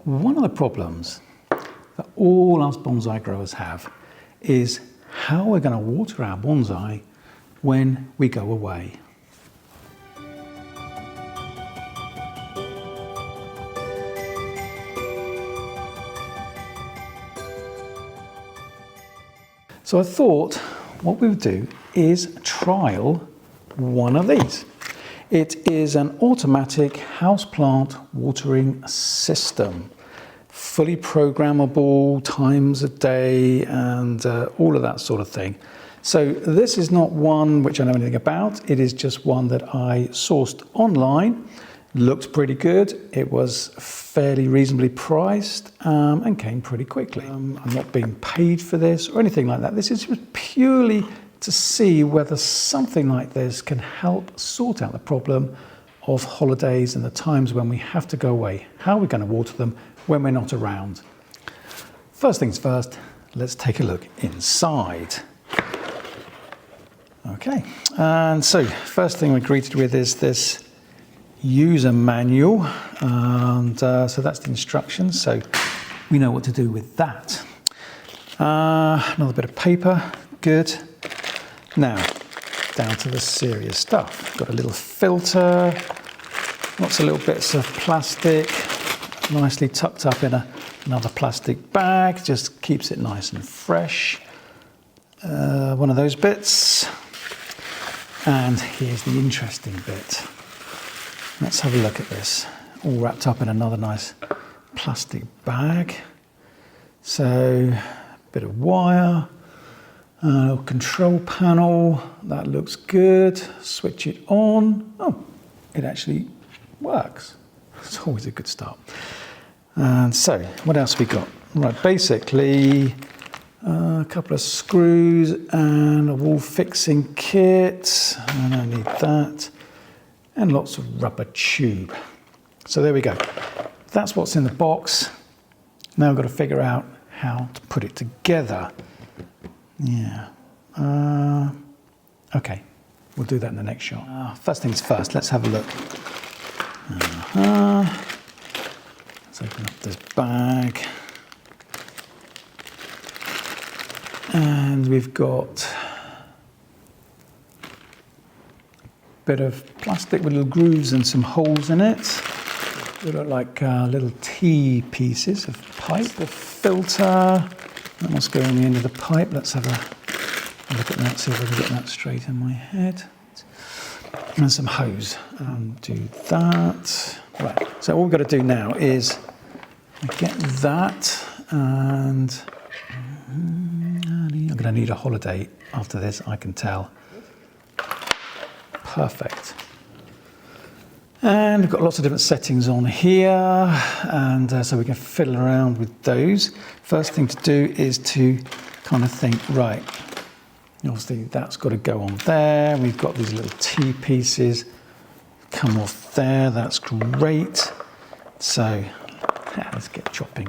one of the problems that all us bonsai growers have is how we're going to water our bonsai when we go away. So I thought what we would do is trial one of these. It is an automatic houseplant watering system, fully programmable, times a day, and all of that sort of thing. So this is not one which I know anything about. It is just one that I sourced online. Looked pretty good. It was fairly reasonably priced and came pretty quickly. I'm not being paid for this or anything like that. This is purely to see whether something like this can help sort out the problem of holidays and the times when we have to go away. How are we going to water them when we're not around? First things first, let's take a look inside. Okay, and so first thing we're greeted with is this user manual, and so that's the instructions, so we know what to do with that. Another bit of paper, good. Now, down to the serious stuff. Got a little filter, lots of little bits of plastic, nicely tucked up in another plastic bag, just keeps it nice and fresh. One of those bits. And here's the interesting bit. Let's have a look at this. All wrapped up in another nice plastic bag. So, a bit of wire. A little control panel, that looks good. Switch it on. Oh, it actually works. It's always a good start. And so, what else we got? Right, basically a couple of screws and a wall fixing kit. And I need that. And lots of rubber tube. So there we go. That's what's in the box. Now I've got to figure out how to put it together. Yeah, okay, we'll do that in the next shot. First things first, let's have a look. Let's open up this bag. And we've got a bit of plastic with little grooves and some holes in it. They look like little T pieces of pipe, the filter. That must go on the end of the pipe. Let's have a look at that, see if I can get that straight in my head. And some hose. Do that. Right, so all we've got to do now is get that, and I'm going to need a holiday after this, I can tell. Perfect. And we've got lots of different settings on here, and so we can fiddle around with those. First thing to do is to kind of think, right, obviously that's got to go on there. We've got these little T pieces come off there. That's great. So yeah, let's get chopping.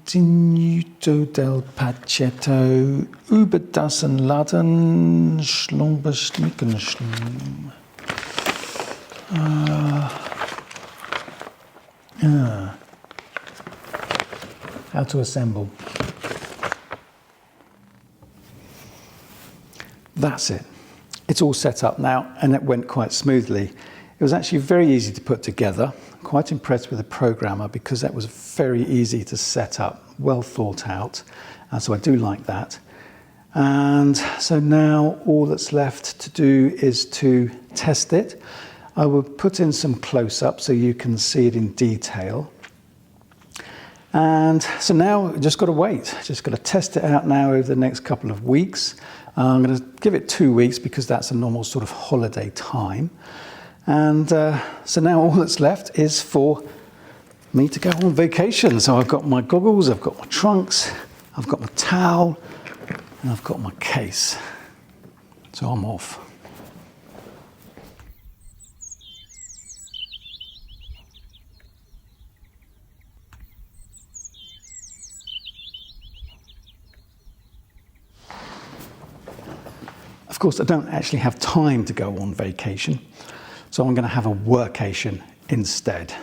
Continuito del Pacetto über das Laden Schlumbesnicken. How to assemble. That's it. It's all set up now, and it went quite smoothly. It was actually very easy to put together. Quite impressed with the programmer because that was very easy to set up, well thought out. So I do like that. And so now all that's left to do is to test it. I will put in some close-up so you can see it in detail. And so now just got to wait. Just got to test it out now over the next couple of weeks. I'm going to give it 2 weeks because that's a normal sort of holiday time. And so now all that's left is for me to go on vacation. So I've got my goggles, I've got my trunks, I've got my towel, and I've got my case. So I'm off. Of course, I don't actually have time to go on vacation, so I'm going to have a workation instead.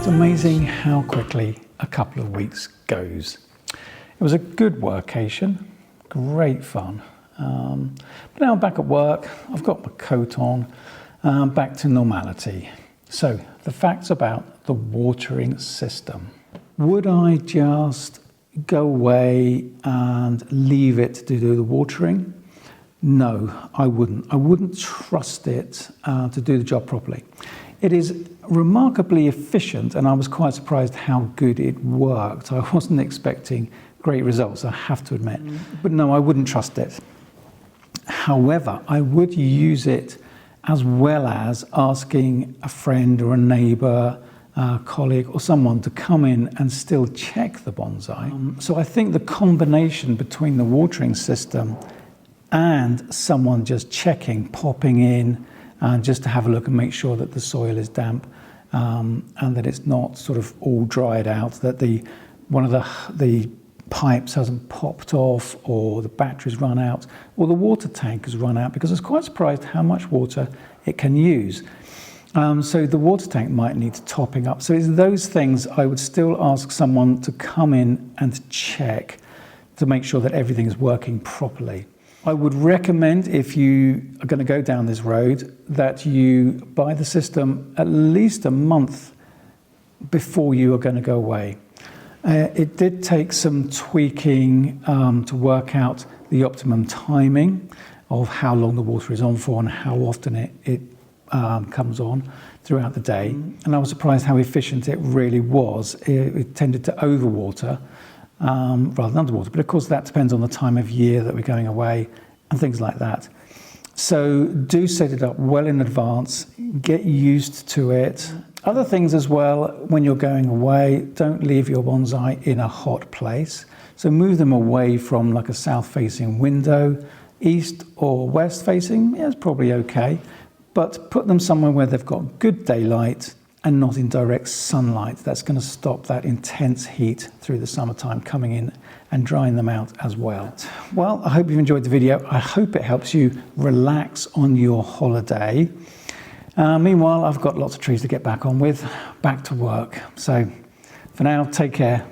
Amazing how quickly a couple of weeks goes. It was a good workation, great fun. But now I'm back at work, I've got my coat on, back to normality. So the facts about the watering system. Would I just go away and leave it to do the watering? No, I wouldn't. I wouldn't trust it to do the job properly. It is remarkably efficient, and I was quite surprised how good it worked. I wasn't expecting great results, I have to admit. But no, I wouldn't trust it. However, I would use it as well as asking a friend or a neighbour, a colleague or someone to come in and still check the bonsai. So I think the combination between the watering system and someone just checking, popping in, just to have a look and make sure that the soil is damp and that it's not sort of all dried out, that one of the pipes hasn't popped off, or the batteries run out, or the water tank has run out, because I was quite surprised how much water it can use. So the water tank might need topping up. So it's those things I would still ask someone to come in and check to make sure that everything is working properly. I would recommend, if you are going to go down this road, that you buy the system at least a month before you are going to go away. It did take some tweaking to work out the optimum timing of how long the water is on for and how often it comes on throughout the day. And I was surprised how efficient it really was. It tended to overwater rather than underwater. But of course, that depends on the time of year that we're going away and things like that. So do set it up well in advance, get used to it. Other things as well, when you're going away, don't leave your bonsai in a hot place. So move them away from like a south-facing window. East or west-facing, yeah, it's probably okay. But put them somewhere where they've got good daylight and not in direct sunlight. That's going to stop that intense heat through the summertime coming in and drying them out as well. Well, I hope you've enjoyed the video. I hope it helps you relax on your holiday. Meanwhile, I've got lots of trees to get back on with, back to work. So for now, take care.